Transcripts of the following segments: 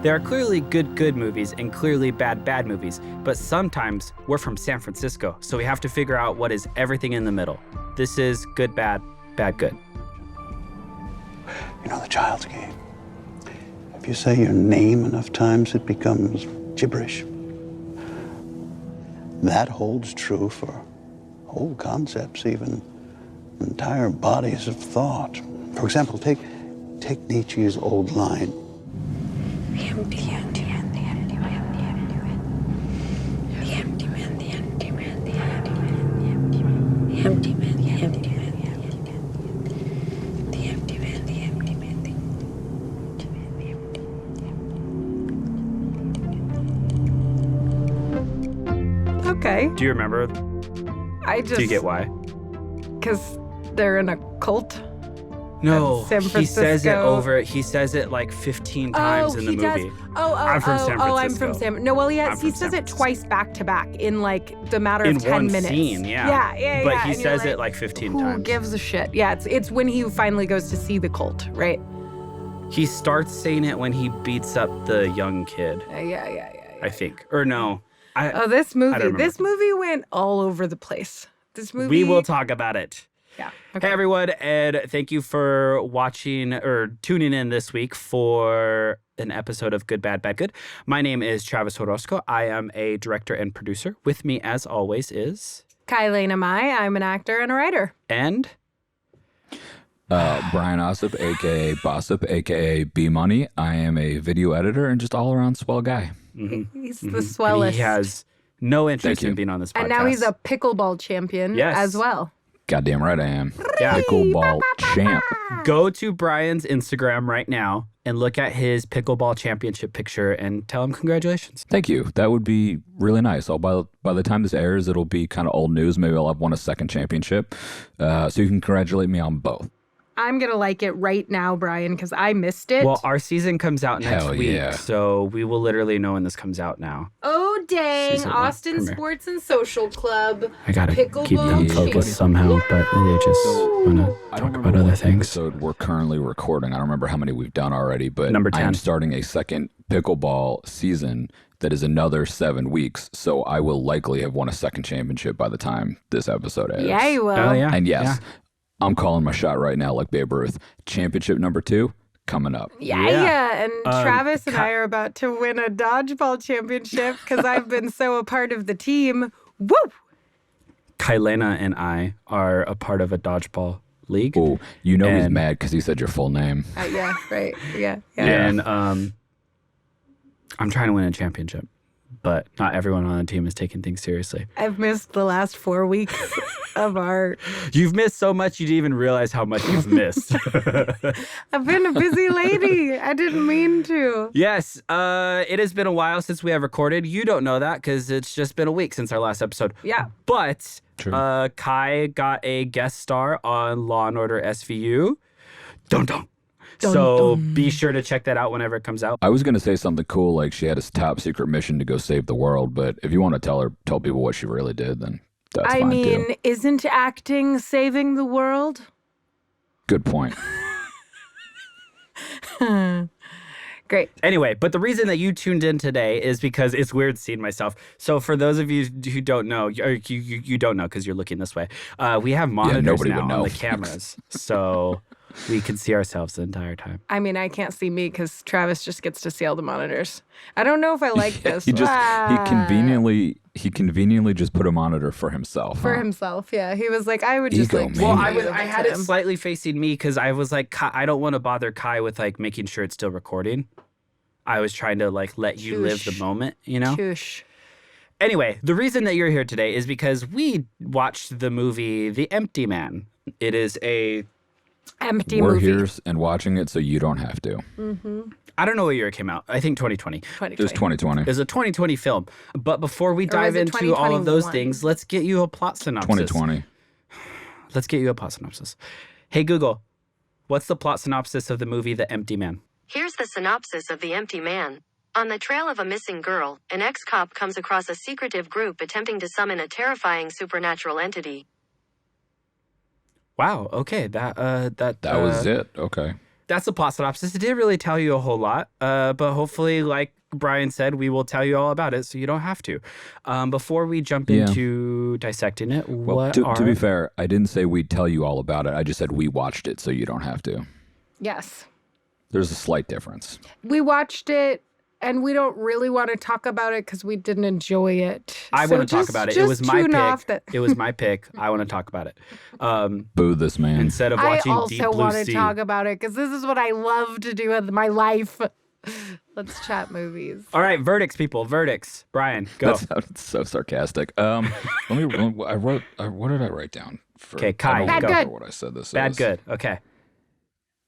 There are clearly good movies and clearly bad movies, but sometimes we're from San Francisco, so we have to figure out what is everything in the middle. This is good, bad, good. You know the child's game. If you say your name enough times, it becomes gibberish. That holds true for whole concepts, even entire bodies of thought. For example, take Nietzsche's old line. The empty man, the empty man, the empty man, the empty man, the empty man, the empty man, the empty man, the empty man, the empty man, the empty man, the empty man, the empty man. Okay. Do you remember? Do you get why? Because they're in a cult? No, San he says Francisco. He says it like 15 times in the he movie. does. I'm from San Francisco. I'm from San. No, well, I'm he from says San it twice back to back in like the matter in of 10 one minutes. scene, yeah. But he and you're says it like 15 who times. gives a shit? Yeah, it's when he finally goes to see the cult, right? He starts saying it when he beats up the young kid, Yeah. I think. Or no. This don't movie. remember. This movie went all over the place. This movie. We will talk about it. Yeah. Hey everyone, and thank you for watching or tuning in this week for an episode of Good, Bad, Good. My name is Travis Orozco. I am a director and producer. With me, as always, is... Kylena Mai. I'm an actor and a writer. And... Brian Ossip, a.k.a. Bossip, a.k.a. B-Money. I am a video editor and just all-around swell guy. He's the swellest. He has no interest Thank in you. being on this podcast. And now he's a pickleball champion as well. Goddamn right I am. Yeah. Pickleball champ. Go to Brian's Instagram right now and look at his pickleball championship picture and tell him congratulations. Thank you. That would be really nice. By the time this airs, it'll be kind of old news. Maybe I'll have won a second championship. So you can congratulate me on both. I'm going to like it right now, Brian, because I missed it. Well, our season comes out next Hell week, yeah. so we will literally know when this comes out now. Oh, dang. Season one Austin premiere. Sports and Social Club. I gotta Pickleball keep them champion. focused somehow, but they just want to I talk don't about remember other what things. episode we're currently recording. I don't remember how many we've done already, but Number I 10. am starting a second pickleball season that is another 7 weeks. So I will likely have won a second championship by the time this episode airs. Yeah, you will. Oh, yeah. And yes, Yeah. I'm calling my shot right now like Babe Ruth. Championship number 2 coming up. Yeah. And Travis and Ky- I are about to win a dodgeball championship because I've been so a part of the team. Woo! Kylena and I are a part of a dodgeball league. Oh, you know he's And- mad because he said your full name. Yeah, right. Yeah. And I'm trying to win a championship, but not everyone on the team is taking things seriously. I've missed the last 4 weeks of our... You've missed so much you didn't even realize how much you've missed. I've been a busy lady. I didn't mean to. Yes, it has been a while since we have recorded. You don't know that because it's just been a week since our last episode. Yeah. But True. Kai got a guest star on Law & Order SVU. Dun. So be sure to check that out whenever it comes out. I was going to say something cool like she had a top secret mission to go save the world, but if you want to tell people what she really did, then that's I fine mean, too. isn't acting saving the world? Good point. Great. Anyway, but the reason that you tuned in today is because it's weird seeing myself. So for those of you who don't know, or you don't know because you're looking this way, we have monitors nobody now would know. on the cameras. So we can see ourselves the entire time. I mean, I can't see me because Travis just gets to see all the monitors. I don't know if I like this. He conveniently just put a monitor for himself. For huh? himself, yeah. He was like, I would just Ego, like. man. Well, give I it had to it him. slightly facing me because I was like, I don't want to bother Kai with like making sure it's still recording. I was trying to like let you live the Shush. moment, you know? Shush. Anyway, the reason that you're here today is because we watched the movie The Empty Man. It is a, Empty We're movie. here and watching it, so you don't have to. I don't know what year it came out. I think 2020. 2020. It was 2020. It's a 2020 film. But before we was dive it into all of those 2021? things, let's get you a plot synopsis. 2020. Let's get you a plot synopsis. Hey, Google, what's the plot synopsis of the movie The Empty Man? Here's the synopsis of The Empty Man. On the trail of a missing girl, an ex-cop comes across a secretive group attempting to summon a terrifying supernatural entity. Wow, okay, that That was it. Okay. that's the plot synopsis. It didn't really tell you a whole lot, but hopefully, like Brian said, we will tell you all about it so you don't have to. Before we jump into dissecting it, Well, to be fair, I didn't say we'd tell you all about it. I just said we watched it so you don't have to. Yes. There's a slight difference. We watched it, and we don't really want to talk about it because we didn't enjoy it. I want to talk about it. It was my pick. It was my pick. I want to talk about it. Boo this man. Instead of watching I Deep also Blue want to Sea. talk about it because this is what I love to do with my life. Let's chat movies. All right, verdicts, people. Verdicts. Brian, go. That sounded so sarcastic. Let me. What did I write down? Okay, Kai, I don't go. remember what I said this Bad, is. good. Okay.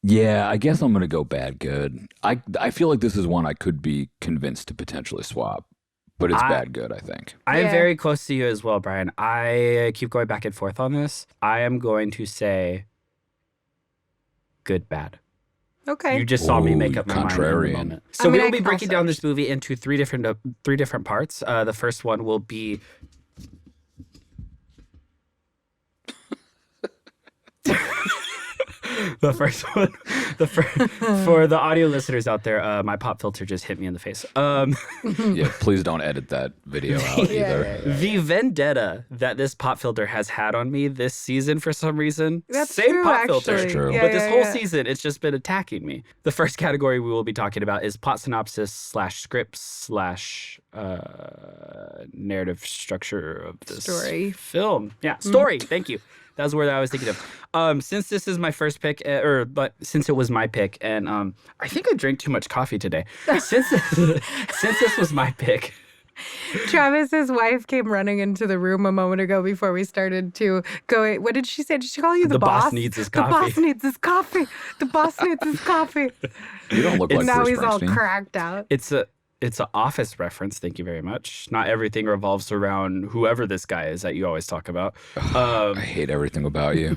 Yeah, I guess I'm gonna go bad, good. I feel like this is one I could be convinced to potentially swap, but it's bad, good. I think. I am Yeah. very close to you as well, Brian. I keep going back and forth on this. I am going to say good, bad. Okay. You just saw me Ooh, make up my mind in the contrarian. moment. So I mean, we'll I be can breaking also down this movie into three different parts. The first one will be the first one. For the audio listeners out there, my pop filter just hit me in the face. Yeah, please don't edit that video out either. The vendetta that this pop filter has had on me this season for some reason. That's same true, pop actually. filter. That's true. Yeah, But this yeah, whole yeah. season, it's just been attacking me. The first category we will be talking about is plot synopsis / script / narrative structure of this Story. film. Yeah, story. Thank you. That was the word I was thinking of. Since this is my first pick, but since it was my pick, and I think I drank too much coffee today. Since this was my pick. Travis's wife came running into the room a moment ago before we started to go. What did she say? Did she call you the boss? boss needs his The boss coffee. needs his coffee. The boss needs his coffee. You don't look like now Bruce he's all Springsteen. cracked out. It's an Office reference. Thank you very much. Not everything revolves around whoever this guy is that you always talk about. I hate everything about you.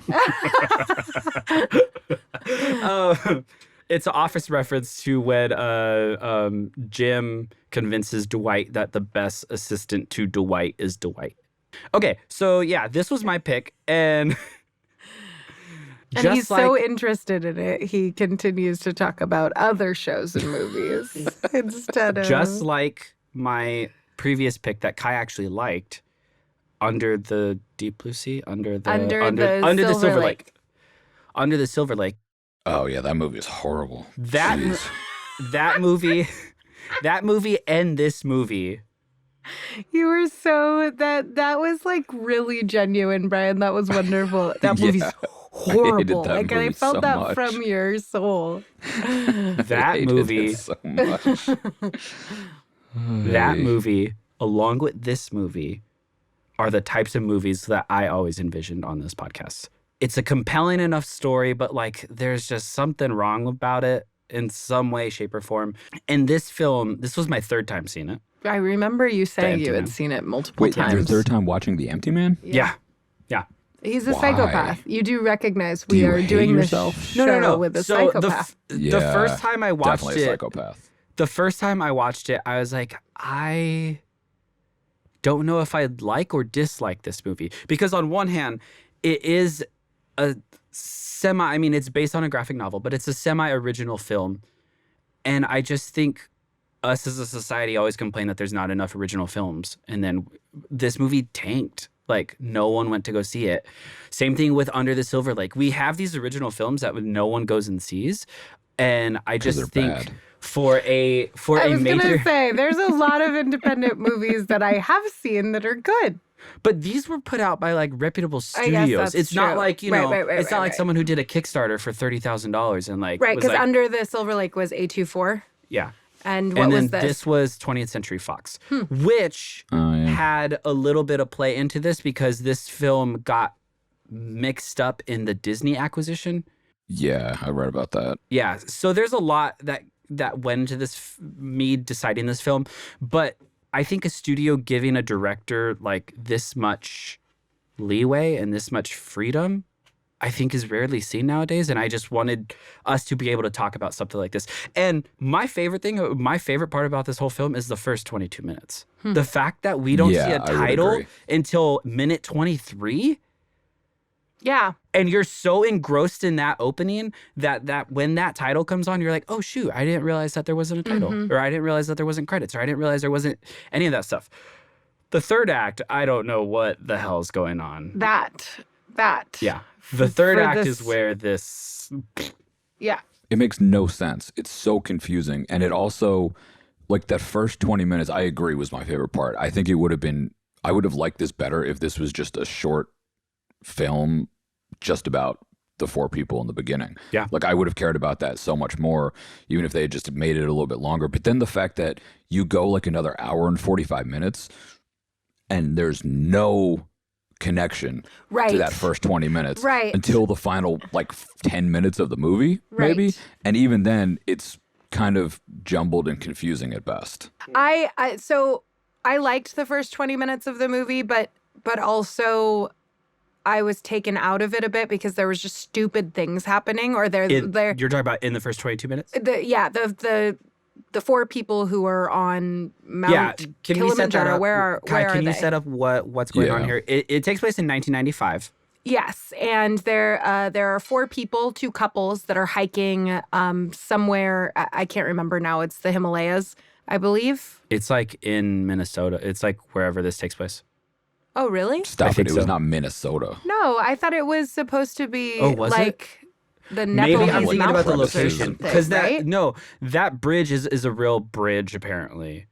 It's an Office reference to when Jim convinces Dwight that the best assistant to Dwight is Dwight. Okay, so yeah, this was my pick, and And he's so interested in it, he continues to talk about other shows and movies instead of just like my previous pick that Kai actually liked, Under the Deep Blue Sea, Under the Silver Lake. Under the Silver Lake. Oh yeah, that movie is horrible. That Jeez. that movie and this movie. You were so that was like really genuine, Brian. That was wonderful. That Yeah. movie's horrible. that Like I movie felt so that much. from your soul. That Hated movie. it so much. That movie, along with this movie, are the types of movies that I always envisioned on this podcast. It's a compelling enough story, but like there's just something wrong about it in some way, shape, or form. And this film, this was my third time seeing it. I remember you saying Empty you had Man. seen it multiple Wait, times. your third time watching The Empty Man? Yeah. He's a Why? psychopath. You do recognize Do we you are hate doing this yourself? show with a So psychopath. the Yeah, first time I watched Definitely a it, psychopath. the first time I watched it, I was like, I don't know if I like or dislike this movie. Because on one hand, it is a I mean, it's based on a graphic novel, but it's a semi-original film. And I just think us as a society always complain that there's not enough original films. And then this movie tanked. Like, no one went to go see it. Same thing with Under the Silver Lake. We have these original films that no one goes and sees. And I 'Cause just they're think bad. for a I was major gonna say there's a lot of independent movies that I have seen that are good. But these were put out by like reputable I guess studios. that's It's not true. like, you Right, know, right, it's not like right. someone who did a Kickstarter for $30,000 and like Right, was because like, Under the Silver Lake was A24. yeah. And what And was then this? was 20th Century Fox, which Oh, yeah. had a little bit of play into this because this film got mixed up in the Disney acquisition. Yeah, I read about that. Yeah, so there's a lot that went into this me deciding this film, but I think a studio giving a director like this much leeway and this much freedom, I think is rarely seen nowadays. And I just wanted us to be able to talk about something like this. And my favorite part about this whole film is the first 22 minutes. The fact that we don't see Yeah, a I would title agree. until minute 23. Yeah. And you're so engrossed in that opening that when that title comes on, you're like, oh, shoot, I didn't realize that there wasn't a title. Or I didn't realize that there wasn't credits. Or I didn't realize there wasn't any of that stuff. The third act, I don't know what the hell's going on. That. Yeah. The third For act this- is where this... Yeah. It makes no sense. It's so confusing. And it also, like that first 20 minutes, I agree, was my favorite part. I think I would have liked this better if this was just a short film just about the four people in the beginning. Yeah. Like I would have cared about that so much more, even if they had just made it a little bit longer. But then the fact that you go like another hour and 45 minutes and there's no connection to that first 20 minutes until the final like 10 minutes of the movie, maybe. And even then it's kind of jumbled and confusing at best. So I liked the first 20 minutes of the movie, but also I was taken out of it a bit because there was just stupid things happening. Or You're talking about in the first 22 minutes? The four people who are on Mount Kilimanjaro. Kai, can you they? set up what's going on here? It takes place in 1995. Yes, and there are four people, two couples that are hiking somewhere. I can't remember now. It's the Himalayas, I believe. It's like in Minnesota. It's like wherever this takes place. Oh, really? Stop it. It was not Minnesota. No, I thought it was supposed to be the Maybe Nepalese I'm thinking about the mountains or location. Because something, that bridge is a real bridge, apparently.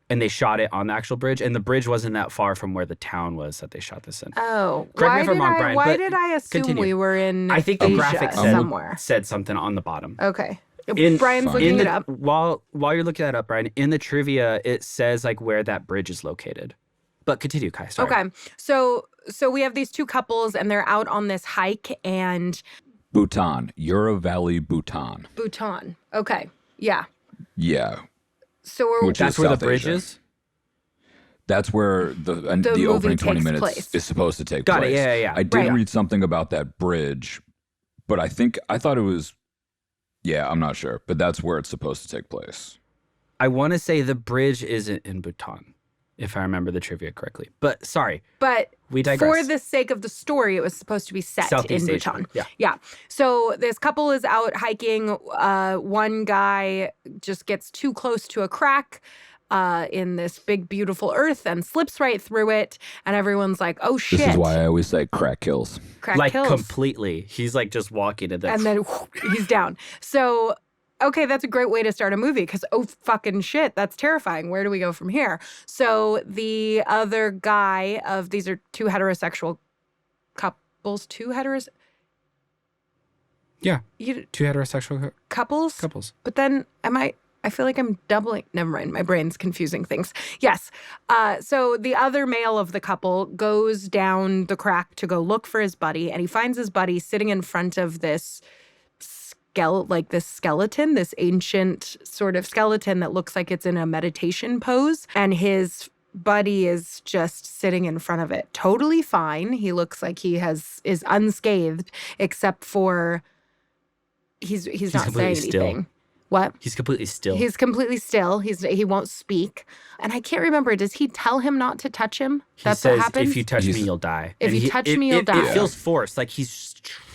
And they shot it on the actual bridge. And the bridge wasn't that far from where the town was that they shot this in. Oh. Correct me if I'm wrong, Brian. Why but did I assume continue. we were in I think the Asia graphic somewhere? said something on the bottom. Okay. Brian's looking it up. While you're looking that up, Brian, in the trivia, it says like where that bridge is located. But continue, Kai. Sorry. Okay. So we have these two couples and they're out on this hike and... Bhutan. Ura Valley, Bhutan. Bhutan. Okay. Yeah. Yeah. So that's where the bridge is? That's where the opening 20 minutes is supposed to take place. Got it. Yeah. I did read something about that bridge, but I thought it was, I'm not sure, but that's where it's supposed to take place. I want to say the bridge isn't in Bhutan, if I remember the trivia correctly. But sorry. But we digress. For the sake of the story, it was supposed to be set Southeast in Asia. Bhutan. Yeah. So this couple is out hiking. One guy just gets too close to a crack in this big, beautiful earth and slips right through it. And everyone's like, oh, shit. This is why I always say crack kills. Crack kills. Completely. He's like just walking and then he's down. So... okay, that's a great way to start a movie because, oh, fucking shit, that's terrifying. Where do we go from here? So the other guy these are two heterosexual couples, Yeah, two heterosexual couples. But then I feel like I'm doubling. Never mind, my brain's confusing things. Yes. So the other male of the couple goes down the crack to go look for his buddy, and he finds his buddy sitting in front of this skeleton, this ancient sort of skeleton that looks like it's in a meditation pose. And his buddy is just sitting in front of it. Totally fine. He looks like he is unscathed, except for he's not saying anything. Still. What? He's completely still. He's completely still. He won't speak. And I can't remember, does he tell him not to touch him? That's what happens? If you touch me, you'll die. If you touch me, you'll die. It feels forced. Like he's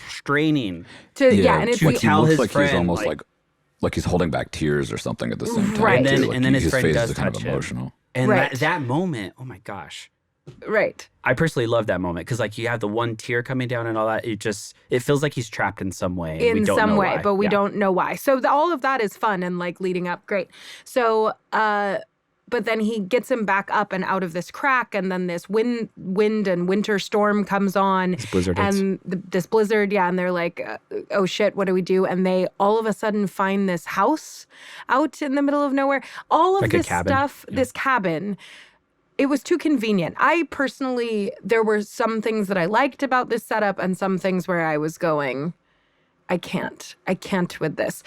straining and it's to tell his like friend. He's almost like he's holding back tears or something at the same time. Right. And then his friend face does is kind touch of him. emotional. And that moment, oh my gosh. Right. I personally love that moment because like you have the one tear coming down and all that. It feels like he's trapped in some way. In some way, but we don't know why. So all of that is fun and like leading up. Great. So, but then he gets him back up and out of this crack, and then this wind and winter storm comes on. This blizzard and this blizzard, and they're like, oh shit, what do we do? And they all of a sudden find this house out in the middle of nowhere. All of this stuff, this cabin, it was too convenient. I personally, there were some things that I liked about this setup and some things where I was going, I can't with this.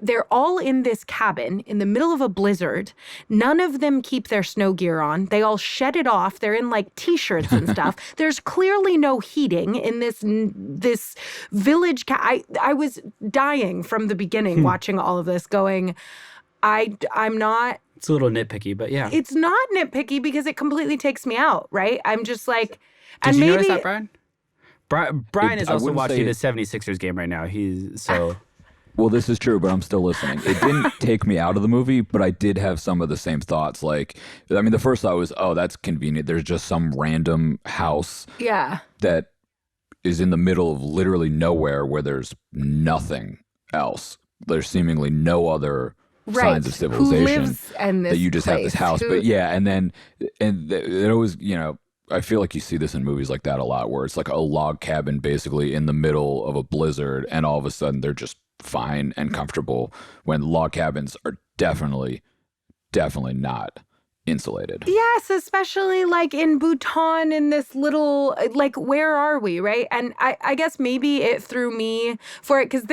They're all in this cabin in the middle of a blizzard. None of them keep their snow gear on. They all shed it off. They're in like t-shirts and stuff. There's clearly no heating in this village. I was dying from the beginning watching all of this going, I'm not. It's a little nitpicky, but yeah. It's not nitpicky because it completely takes me out, right? I'm just like, Did you notice that, Brian? Brian is also watching a 76ers game right now. He's so. Well, this is true, but I'm still listening. It didn't take me out of the movie, but I did have some of the same thoughts. Like, I mean, the first thought was, oh, that's convenient. There's just some random house that is in the middle of literally nowhere where there's nothing else. There's seemingly no other signs of civilization. Who lives in this that you just have this house. But yeah, and it always, you know, I feel like you see this in movies like that a lot, where it's like a log cabin basically in the middle of a blizzard, and all of a sudden they're just fine and comfortable, when log cabins are definitely not insulated. Yes, especially like in Bhutan, in this little, like, where are we, right? And I guess maybe it threw me for it, because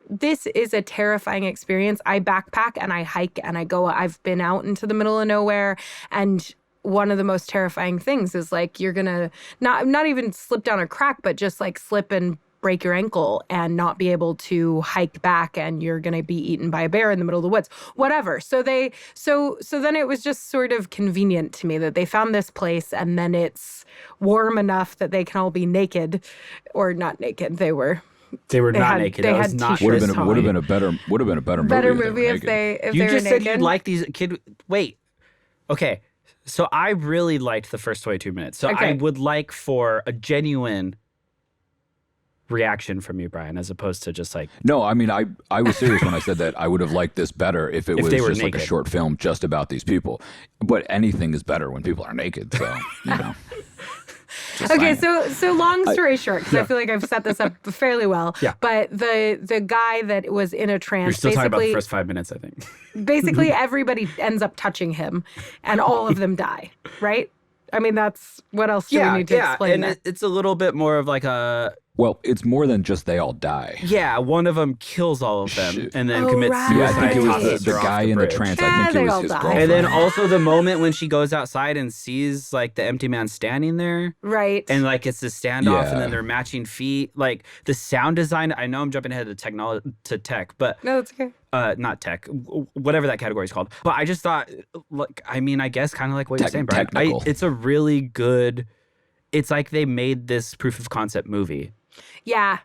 this is a terrifying experience. I backpack and I hike and I've been out into the middle of nowhere, and one of the most terrifying things is like you're gonna not even slip down a crack, but just like slip and break your ankle and not be able to hike back, and you're going to be eaten by a bear in the middle of the woods, whatever. So then it was just sort of convenient to me that they found this place, and then it's warm enough that they can all be naked, or not naked. They were not naked. They had t-shirts. Would have been a better movie if they were naked. You just said you like these kid. Wait, okay. So I really liked the first 22 minutes. So I would like for a genuine reaction from you, Brian, as opposed to just like... No, I mean, I was serious when I said that I would have liked this better if it was just naked. Like a short film just about these people. But anything is better when people are naked, so, you know. Okay, so long story short, because I feel like I've set this up fairly well. Yeah. But the guy that was in a trance, you're still talking about the first 5 minutes, I think. Basically, everybody ends up touching him, and all of them die, right? I mean, that's... What else do we need to explain? And it's a little bit more of like a... Well, it's more than just they all die. Yeah, one of them kills all of them and then commits suicide. Yeah, I think it was the guy in the trance. I think it was his girlfriend. And then also the moment when she goes outside and sees like the empty man standing there. Right. And like it's the standoff and then they're matching feet. Like the sound design, I know I'm jumping ahead to tech, but... No, it's okay. Not tech, whatever that category is called. But I just thought, like, I mean, I guess kind of like what you're saying, Brian. It's a really good... It's like they made this proof of concept movie. Yeah.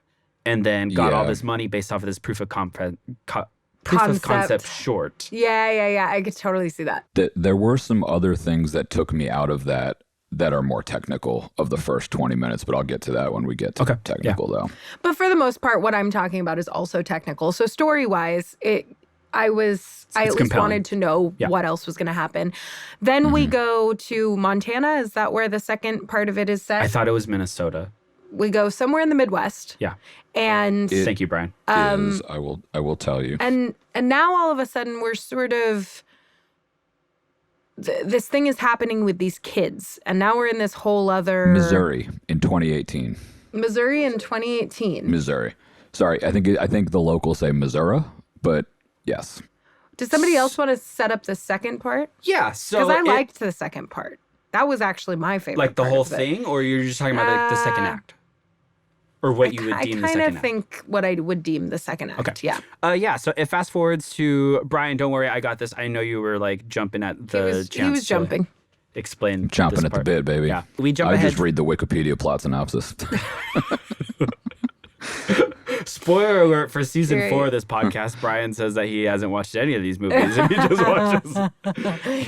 And then got all this money based off of this proof of concept short. Yeah. I could totally see that. There were some other things that took me out of that are more technical of the first 20 minutes, but I'll get to that when we get to technical, though. But for the most part, what I'm talking about is also technical. So story-wise, I at least wanted to know what else was going to happen. Then we go to Montana. Is that where the second part of it is set? I thought it was Minnesota. We go somewhere in the Midwest. Yeah. And thank you, Brian. I will tell you. And now all of a sudden we're sort of this thing is happening with these kids, and now we're in this whole other Missouri in 2018. Missouri in 2018. Missouri. Sorry, I think the locals say Missouri, but yes. Does somebody else want to set up the second part? Yeah. So because I liked the second part. That was actually my favorite. Like the whole thing, or you're just talking about like the second act? Or what you would deem the second act? I kind of think what I would deem the second act, okay. Yeah. So it fast forwards to Brian, don't worry, I got this. I know you were like jumping at the chance. He was jumping. Explain. Chomping at the bit, baby. Yeah. We jump I ahead. just read the Wikipedia plot synopsis. Spoiler alert for season 4 of this podcast. Brian says that he hasn't watched any of these movies and he just watches.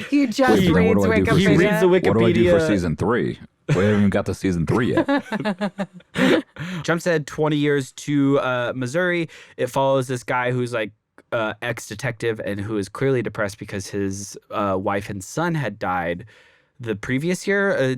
He just reads Wikipedia. He reads the Wikipedia. What do I do for season 3? We haven't even got to season 3 yet. Jumps ahead 20 years to Missouri. It follows this guy who's like ex-detective and who is clearly depressed because his wife and son had died the previous year.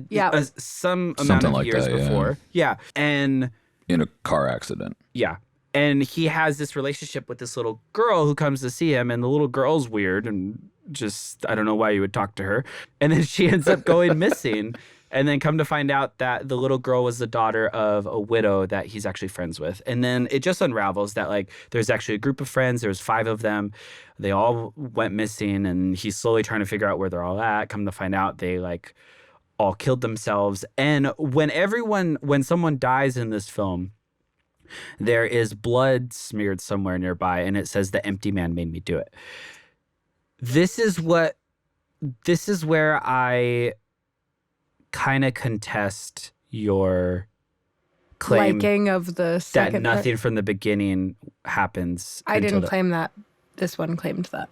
Some amount of years before. Yeah. And in a car accident. Yeah. And he has this relationship with this little girl who comes to see him, and the little girl's weird and just, I don't know why you would talk to her. And then she ends up going missing. And then come to find out that the little girl was the daughter of a widow that he's actually friends with. And then it just unravels that like there's actually a group of friends. There's 5 of them. They all went missing, and he's slowly trying to figure out where they're all at. Come to find out they like all killed themselves. And when someone dies in this film, there is blood smeared somewhere nearby, and it says the empty man made me do it. This is where I kind of contest your claim liking of the that second. nothing from the beginning happens. I didn't claim that. This one claimed that.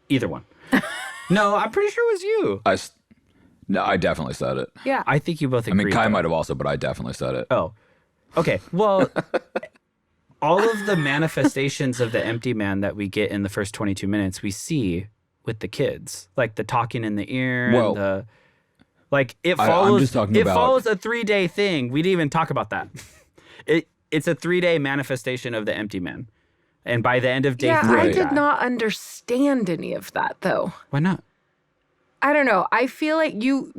Either one. No, I'm pretty sure it was you. No, I definitely said it. Yeah. I think you both agreed. I mean, Kai might have also, but I definitely said it. Oh, okay. Well, all of the manifestations of the empty man that we get in the first 22 minutes, we see with the kids, like the talking in the ear, Well, and the like. It I'm follows. just talking It about- follows a 3-day thing. We didn't even talk about that. It's a 3-day manifestation of the empty man, and by the end of day 3, I Right. did not understand any of that though. Why not? I don't know. I feel like you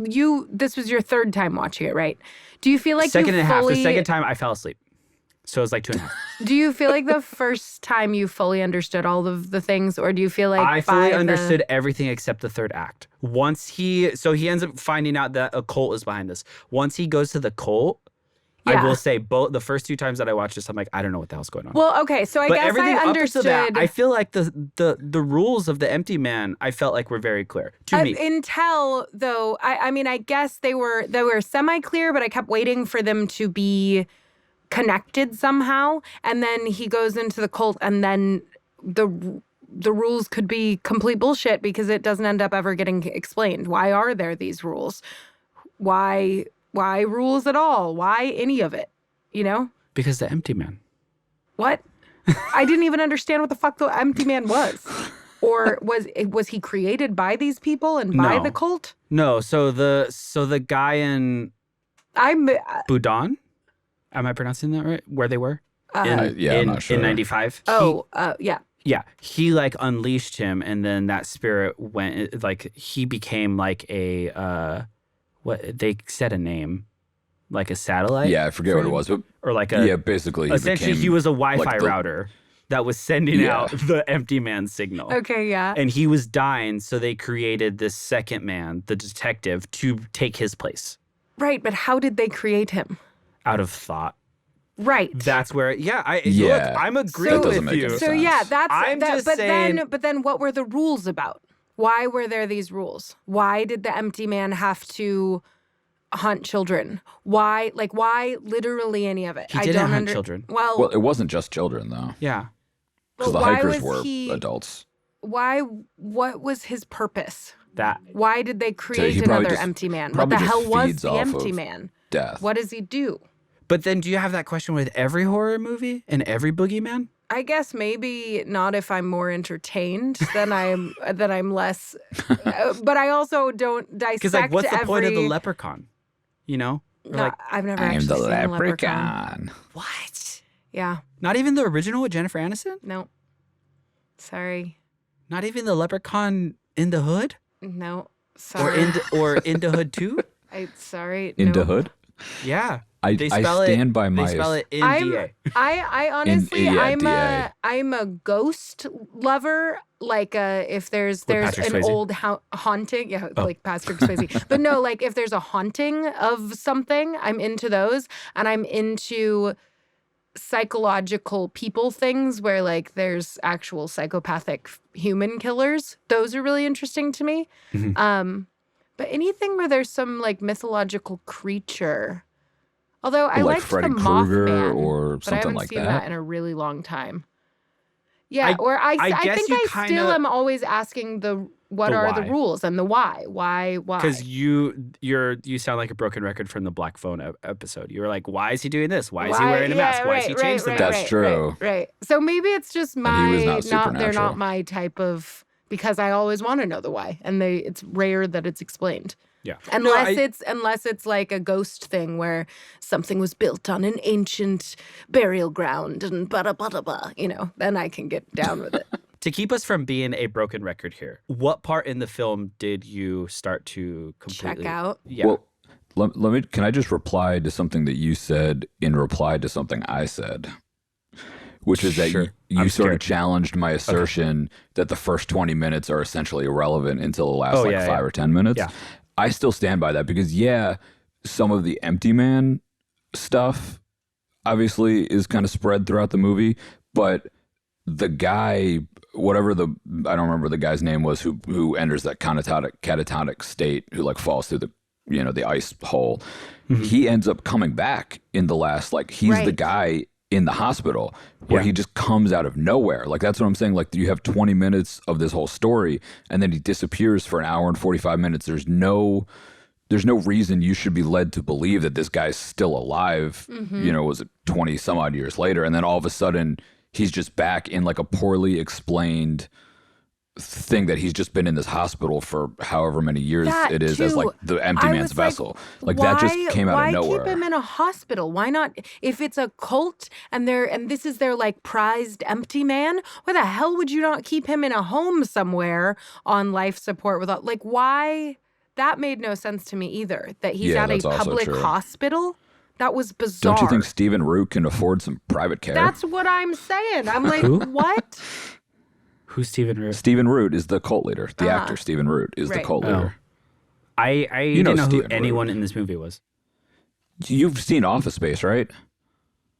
this was your third time watching it, right? Do you feel like Second you and a half. fully, The second time I fell asleep, so it was like 2.5. Do you feel like the first time you fully understood all of the things, or do you feel like I fully by understood everything except the third act. Once he ends up finding out that a cult is behind this. Once he goes to the cult, I Yeah. will say both the first 2 times that I watched this, I'm like, I don't know what the hell's going on. Well, okay, so I but guess everything I up understood. until that, I feel like the rules of the empty man, I felt like were very clear to me. Until though, I mean, I guess they were semi-clear, but I kept waiting for them to be connected somehow. And then he goes into the cult, and then the rules could be complete bullshit because it doesn't end up ever getting explained. Why are there these rules? Why rules at all? Why any of it? You know? Because the empty man. What? I didn't even understand what the fuck the empty man was. Or was he created by these people and by No. the cult? No, so the guy in I'm Budan, am I pronouncing that right? Where they were? I'm not sure. In 95. yeah. Yeah, he like unleashed him, and then that spirit went like he became like a what they said a name, like a satellite. Yeah, I forget what it was, but or like a basically, essentially became he was a Wi-Fi like the- router that was sending Yeah. out the empty man signal. Okay, yeah. And he was dying, so they created this second man, the detective, to take his place Right, but how did they create him? out of thought. Right. That's where, Yeah. look, I'm agreeing That doesn't with make you. any So sense. yeah, that's I'm that, just but saying- then what were the rules about? Why were there these rules? Why did the empty man have to hunt children? Why literally any of it? He I didn't don't hunt children. Well, it wasn't just children though, Yeah. because but the why hikers was were he- adults. what was his purpose? That Why did they create he probably another just- empty man? What probably the just hell was feeds the off empty of man? Death. What does he do? But then do you have that question with every horror movie and every boogeyman? I guess maybe not if I'm more entertained than I'm less. But I also don't dissect Because like what's the point of the every- leprechaun? You know? Or, No, like I've never I'm actually the seen a leprechaun. leprechaun. what? Yeah, Not even the original with Jennifer Aniston? no. Sorry. Not even the leprechaun in the hood? No. Or Sorry. in the hood too? Sorry. Into no. hood. Yeah. I stand by my. They spell it in I'm- DA. I honestly yeah, DA. I'm a ghost lover. Like if there's Patrick an Swayze? old haunting, yeah, like Patrick Swayze. But no, like if there's a haunting of something, I'm into those, and I'm into psychological people things where like there's actual psychopathic human killers. Those are really interesting to me. Mhm. But anything where there's some like mythological creature. Although I Like liked Freddy the Krueger Mothman, or but I something haven't like seen that. in a really long time. Yeah, I I guess think you I still kinda- am always asking what The are the why. rules and the why. Why? Because you sound like a broken record from the Black Phone episode. You were like, why is he doing this? Why is he wearing a mask? Why is he changed the mask? That's true. Right. So maybe it's just he my was not they're supernatural. not my type of, because I always want to know the why, and it's rare that it's explained. Yeah. Unless it's like a ghost thing where something was built on an ancient burial ground and blah blah blah, then I can get down with it. To keep us from being a broken record here, what part in the film did you start to completely Check out. Yeah. Well, let me. Can I just reply to something that you said in reply to something I said? Which is that Sure. you I'm sort of scared. challenged my assertion that the first 20 minutes are essentially irrelevant until the last Oh, 5 yeah. or 10 minutes. Yeah. I still stand by that because some of the empty man stuff obviously is kind of spread throughout the movie, but the guy, whatever I don't remember the guy's name was, who enters that catatonic state, who like falls through the the ice hole. He ends up coming back in the last, like, he's the guy in the hospital where he just comes out of nowhere. Like, that's what I'm saying. Like, you have 20 minutes of this whole story and then he disappears for an hour and 45 minutes. There's no reason you should be led to believe that this guy's still alive, was it 20 some odd years later? And then all of a sudden he's just back in like a poorly explained thing that he's just been in this hospital for however many years it is, as like the empty man's vessel. Like that just came out of nowhere. Why keep him in a hospital? Why not? If it's a cult and this is their like prized empty man, why the hell would you not keep him in a home somewhere on life support without, like, why? That made no sense to me either. That he's at a public hospital. That was bizarre. Don't you think Stephen Root can afford some private care? That's what I'm saying. I'm like, what? Who's Stephen Root? Stephen Root is the cult leader. The actor Stephen Root is the cult leader. I didn't know who anyone in this movie was. You've seen Office Space, right?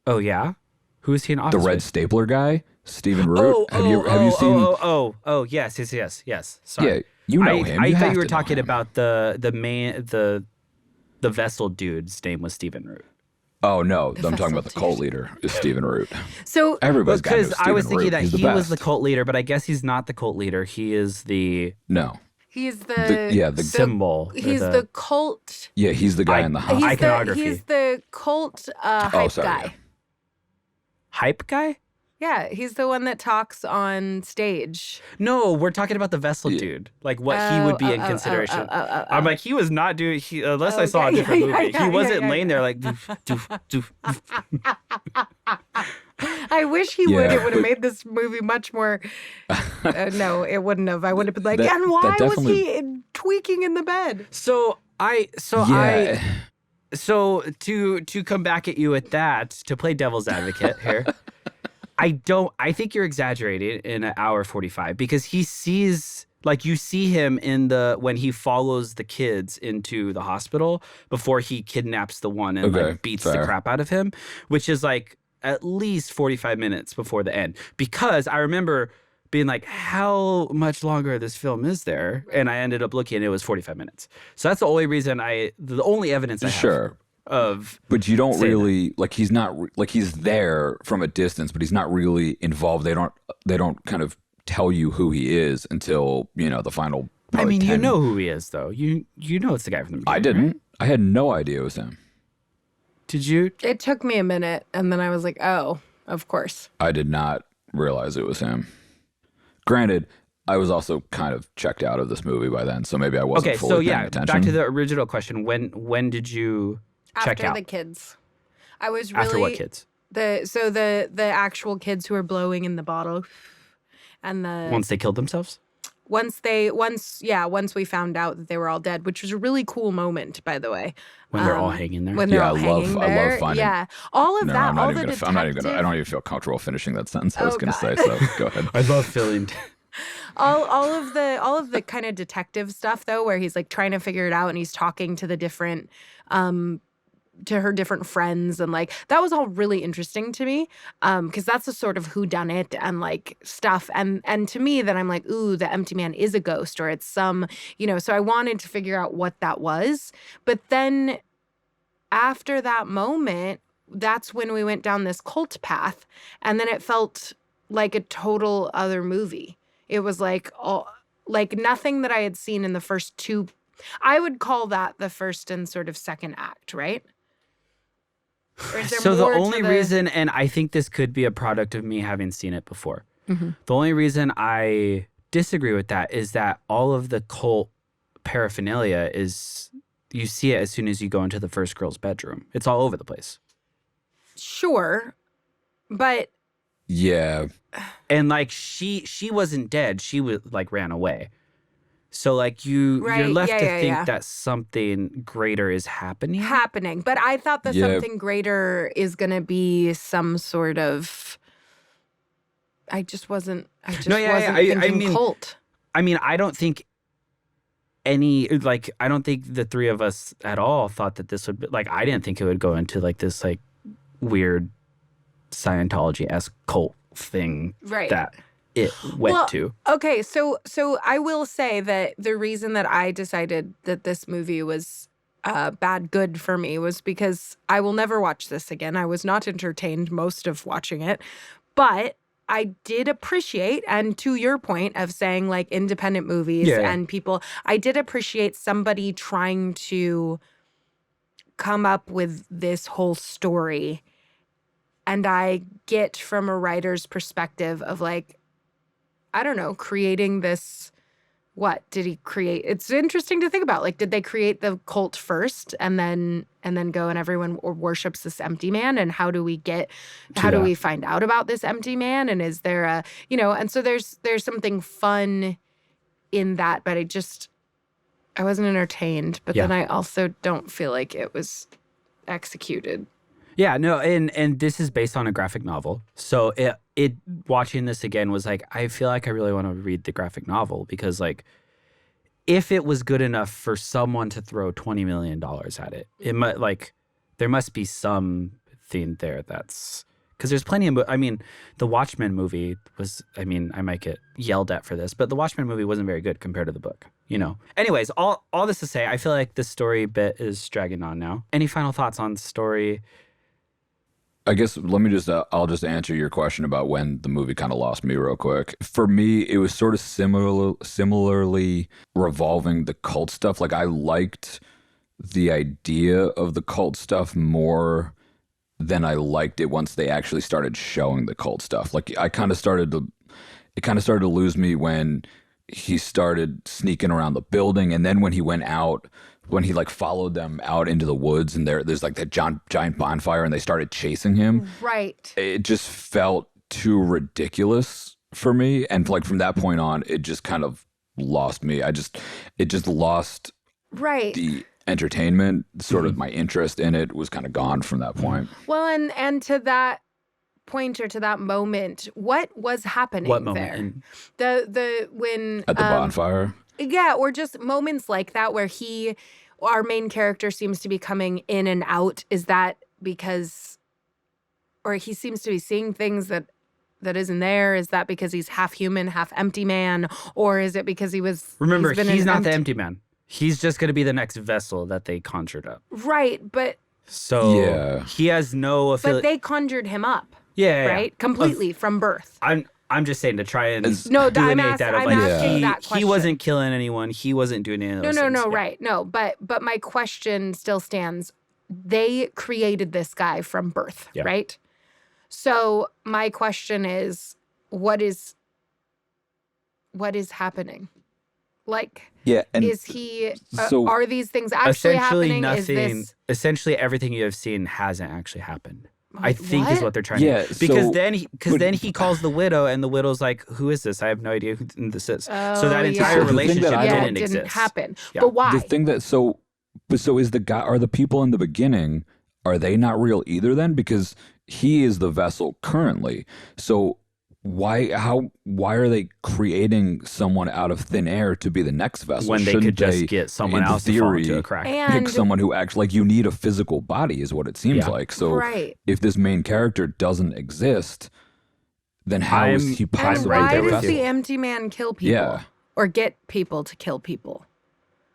Oh yeah, who is he in Office Space? The red stapler guy, Stephen Root. Have you seen? Oh, yes. Sorry. Yeah, you know him. I thought you were talking about the vessel dude's name was Stephen Root. Oh no, I'm talking about the cult leader is Stephen Root. So everybody's got to know Stephen I was thinking Root. that he was the cult leader, but I guess he's not the cult leader. He is the He's the symbol. He's the cult. Yeah, he's the guy in the iconography. He's the cult hype guy. Yeah. Hype guy? Yeah, he's the one that talks on stage. No, we're talking about the vessel dude. Like what he would be in consideration. I'm like, he was not doing, unless I saw a different movie. He wasn't laying there like, doof. I wish he would. It would have made this movie much more. No, it wouldn't have. I would have been like, and why was he tweaking in the bed? So to come back at you at that, to play devil's advocate here. I think you're exaggerating in an hour 45 because he sees, like, you see him when he follows the kids into the hospital before he kidnaps the one and like beats the crap out of him, which is like at least 45 minutes before the end. Because I remember being like, how much longer this film is there? And I ended up looking and it was 45 minutes. So that's the only reason the only evidence I have. But you don't really like, he's not like, he's there from a distance, but he's not really involved. They don't kind of tell you who he is until the final. I mean, 10. You know who he is though. You know it's the guy from the beginning. I didn't. Right? I had no idea it was him. Did you? It took me a minute, and then I was like, oh, of course. I did not realize it was him. Granted, I was also kind of checked out of this movie by then, so maybe I wasn't fully paying attention. Back to the original question. When did you check out? After the kids. I was really... After what kids? The actual kids who were blowing in the bottle. And once they killed themselves? Once we found out that they were all dead, which was a really cool moment, by the way. When they're all hanging there? When they're all hanging there. I love finding... Yeah. All of that, all the detective... I don't even feel comfortable finishing that sentence I was going to say, so go ahead. I love feeling... all of the kind of detective stuff, though, where he's like trying to figure it out and he's talking to the different... to her different friends, and like that was all really interesting to me, because that's a sort of whodunit and like stuff, and to me that I'm like, ooh, the empty man is a ghost, or it's some, so I wanted to figure out what that was. But then after that moment, that's when we went down this cult path, and then it felt like a total other movie. It was like nothing that I had seen in the first two. I would call that the first and sort of second act, right? So the only reason, and I think this could be a product of me having seen it before, the only reason I disagree with that is that all of the cult paraphernalia is, you see it as soon as you go into the first girl's bedroom. It's all over the place. Sure, but... Yeah. And like she wasn't dead. She was like ran away. So, like, you're left to think that something greater is happening. But I thought that something greater is going to be some sort of... I just wasn't thinking cult. I mean, I don't think I don't think the three of us at all thought that this would be... Like, I didn't think it would go into, like, this, like, weird Scientology-esque cult thing. Right. That... it went to. Okay, so I will say that the reason that I decided that this movie was bad good for me was because I will never watch this again. I was not entertained most of watching it, but I did appreciate, and to your point of saying like independent movies and people, I did appreciate somebody trying to come up with this whole story. And I get from a writer's perspective of like, I don't know, creating this. What did he create? It's interesting to think about. Like, did they create the cult first and then go and everyone worships this empty man? And how do we find out about this empty man? And is there a, and so there's something fun in that, but I wasn't entertained, but then I also don't feel like it was executed. Yeah, no, and this is based on a graphic novel. So it watching this again was like, I feel like I really want to read the graphic novel because like if it was good enough for someone to throw $20 million at it, it might like there must be something there that's because there's plenty of the Watchmen movie was I might get yelled at for this, but the Watchmen movie wasn't very good compared to the book, Anyways, all this to say, I feel like the story bit is dragging on now. Any final thoughts on story? I guess let me I'll just answer your question about when the movie kind of lost me real quick. For me, it was sort of similarly revolving the cult stuff. Like I liked the idea of the cult stuff more than I liked it once they actually started showing the cult stuff. Like it kind of started to lose me when he started sneaking around the building. And then when he went out, when he like followed them out into the woods and there's like that giant bonfire and they started chasing him. Right. It just felt too ridiculous for me. And like from that point on, it just kind of lost me. It just lost the entertainment. Sort of my interest in it was kind of gone from that point. Well, and to that point or to that moment, what was happening what moment? there? The when at the bonfire? Yeah, or just moments like that where our main character seems to be coming in and out. Is that because, or he seems to be seeing things that isn't there? Is that because he's half human, half empty man? Or is it because Remember, he's not the empty man. He's just going to be the next vessel that they conjured up. Right, but... So he has no affiliate. But they conjured him up. Yeah. Right? Completely from birth. I'm just saying to try and I'm asking that question. He wasn't killing anyone. He wasn't doing any of those things. Right. No, but my question still stands. They created this guy from birth, right? So my question is, what is happening? Like, is he? Are these things actually happening? Nothing. Essentially, everything you have seen hasn't actually happened. I think what? Is what they're trying to do. Because then he calls the widow, and the widow's like, "Who is this? I have no idea who this is." So that entire relationship didn't exist. Happen. Yeah. But why? The thing that is the guy? Are the people in the beginning? Are they not real either? Then because he is the vessel currently. So why are they creating someone out of thin air to be the next vessel when they could just get someone else to fall into a crack? Pick someone who actually, like, you need a physical body is what it seems like. So if this main character doesn't exist, then how is he possibly and why the does vessel? the empty man kill people or get people to kill people?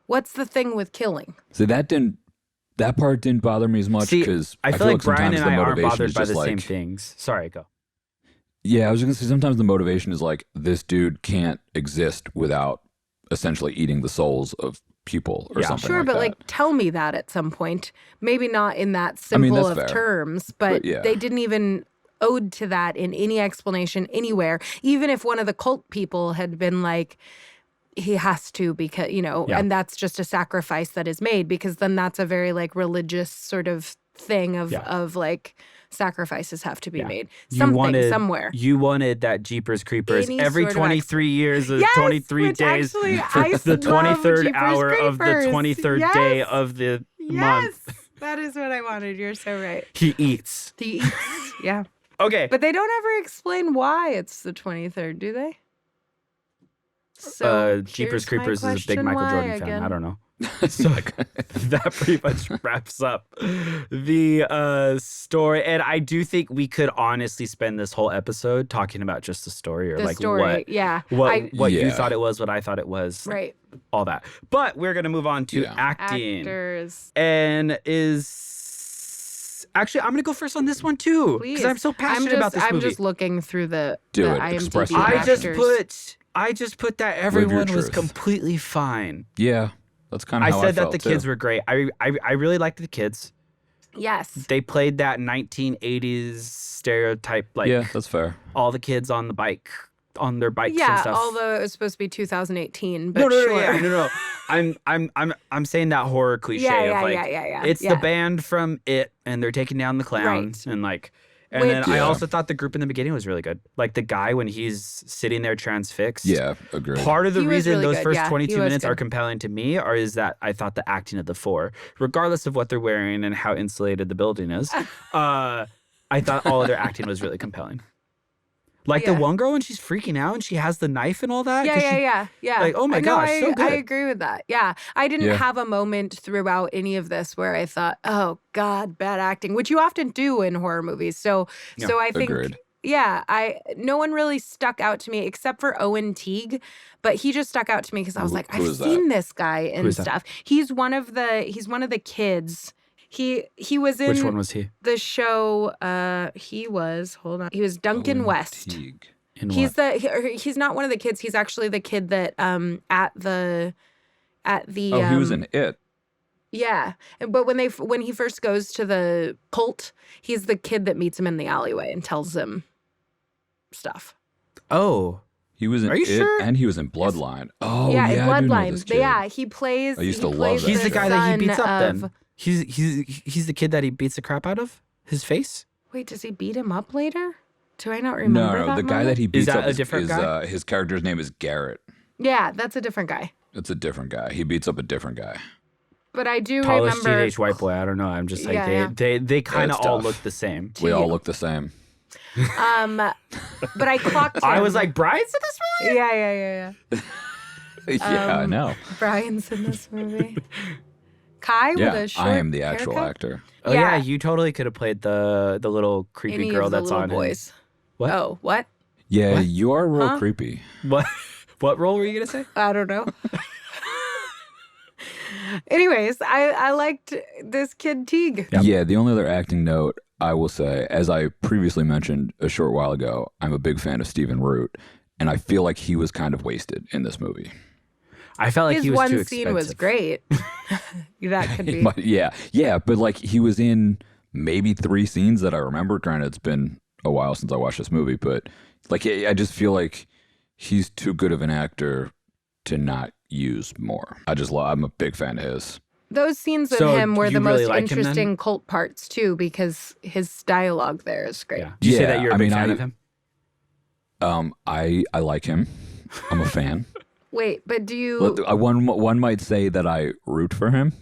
What's the thing with killing? So that part didn't bother me as much because I feel like Brian sometimes and I aren't motivation bothered is by just the like, same things. Sorry, go. Yeah, I was just going to say sometimes the motivation is like this dude can't exist without essentially eating the souls of people or something sure, like but that. like tell me that at some point. Maybe not in that simple of fair. terms, but they didn't even ode to that in any explanation anywhere. Even if one of the cult people had been like, he has to because, and that's just a sacrifice that is made because then that's a very like religious sort of thing of like, sacrifices have to be made. Somewhere. You wanted that Jeepers Creepers every 23 years of 23 days for the 23rd hour of the 23rd day of the month. That is what I wanted. You're so right. He eats. Yeah. Okay. But they don't ever explain why it's the 23rd, do they? So Jeepers Creepers is a big Michael Jordan fan. I don't know. So that pretty much wraps up the story. And I do think we could honestly spend this whole episode talking about just the story or The like story, what yeah. what you Yeah. thought it was, what I thought it was. Right. All that. But we're going to move on to Yeah. acting. Actors. And actually, I'm going to go first on this one too. Please. Because I'm so passionate about this movie. I'm just looking through the Do it. IMDb Express your actors. I just put that your everyone was truth. completely fine. Yeah, that's kind of I how said I that felt the too. kids were great. I really liked the kids. Yes. They played that 1980s stereotype, like Yeah, that's fair. all the kids on their bikes and Yeah, stuff. although it was supposed to be 2018, but no, sure. yeah, no. I'm saying that horror cliche Yeah, of like yeah. it's Yeah. the band from It, and they're taking down the clowns, and like. And Which- then I Yeah. also thought the group in the beginning was really good. Like the guy when he's sitting there transfixed. Yeah, agreed. Part of the He was reason really those good, first yeah, he 22 was minutes are good. compelling to me is that I thought the acting of the four, regardless of what they're wearing and how insulated the building is, I thought all of their acting was really compelling. Like the Yeah. one girl when she's freaking out and she has the knife and all that. 'cause she- Yeah. like, oh my No, gosh, I, so good. I agree with that. Yeah. I didn't Yeah. have a moment throughout any of this where I thought, oh God, bad acting, which you often do in horror movies. So I think Agreed. yeah, no one really stuck out to me except for Owen Teague, but he just stuck out to me because I was like, Who I've is that? seen this guy and is that? stuff. He's one of the kids. He was in Which one was he? the show. He was Duncan Owen West. Teague. In He's what? he's not one of the kids. He's actually the kid that at the Oh, he was in It. yeah. But when he first goes to the cult, he's the kid that meets him in the alleyway and tells him stuff. Oh, He was in Are you It, sure? and he was in Bloodline. Oh, yeah, yeah, in I do know Bloodline. this kid. Yeah, he plays. I used he to love plays that he's the kid. guy that he beats up. son of- Then he's the kid that he beats the crap out of his face. Wait, does he beat him up later? Do I not remember No, that the guy moment? that he beats that up a different guy? his character's name is Garrett. Yeah, that's a different guy. It's a different guy. He beats up a different guy. But I do Tallest remember. teenage white boy. I don't know. I'm just like Yeah, they kind of it's all tough. look the same. We all look the same. But I clocked him. I was like, Brian's in this movie? yeah. Yeah, I know. Brian's in this movie. Kai with Yeah, a short I am the actual haircut? actor. Oh yeah. Yeah. You totally could have played the little creepy Any girl of the that's little on. boys. What? Oh, what? Yeah, What? you are real Huh? creepy. What? What role were you gonna say? I don't know. Anyways, I liked this kid Teague. Yep. Yeah, the only other acting note I will say, as I previously mentioned a short while ago, I'm a big fan of Stephen Root, and I feel like he was kind of wasted in this movie. I felt like His he was too one expensive. scene was great. That could be. But yeah, but like he was in maybe 3 scenes that I remember. Granted, it's been a while since I watched this movie, but like I just feel like he's too good of an actor to not use more. I'm a big fan of his. Those scenes of So him were you the really most like him then? interesting cult parts too, because his dialogue there is great. Yeah. Did you say Yeah, that you're a I big mean, fan I- of him? I like him. I'm a fan. Wait, but do you? One might say that I root for him.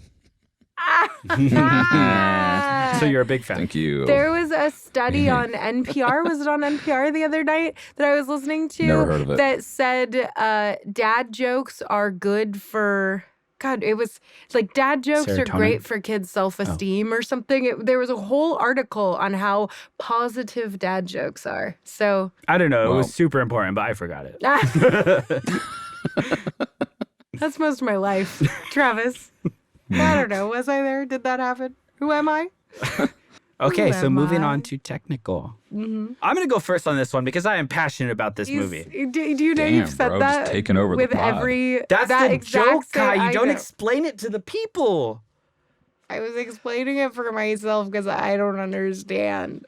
So you're a big fan. Thank you. There was a study on NPR. Was it on NPR the other night that I was listening to? Never heard of it. That said, dad jokes are good for. God, it was like dad jokes are Serotonin? great for kids' self-esteem or something. There was a whole article on how positive dad jokes are. So I don't know. It Well- was super important, but I forgot it. that's most of my life, Travis. I don't know. Was I there? Did that happen? Who am I? Okay, Who so am moving I? on to technical. I'm going to go first on this one because I am passionate about this movie. Do you know Damn, you've said bro, just that taking over the with pod. every That's that the exact joke, same- Kai. I You don't know. explain it to the people. I was explaining it for myself because I don't understand.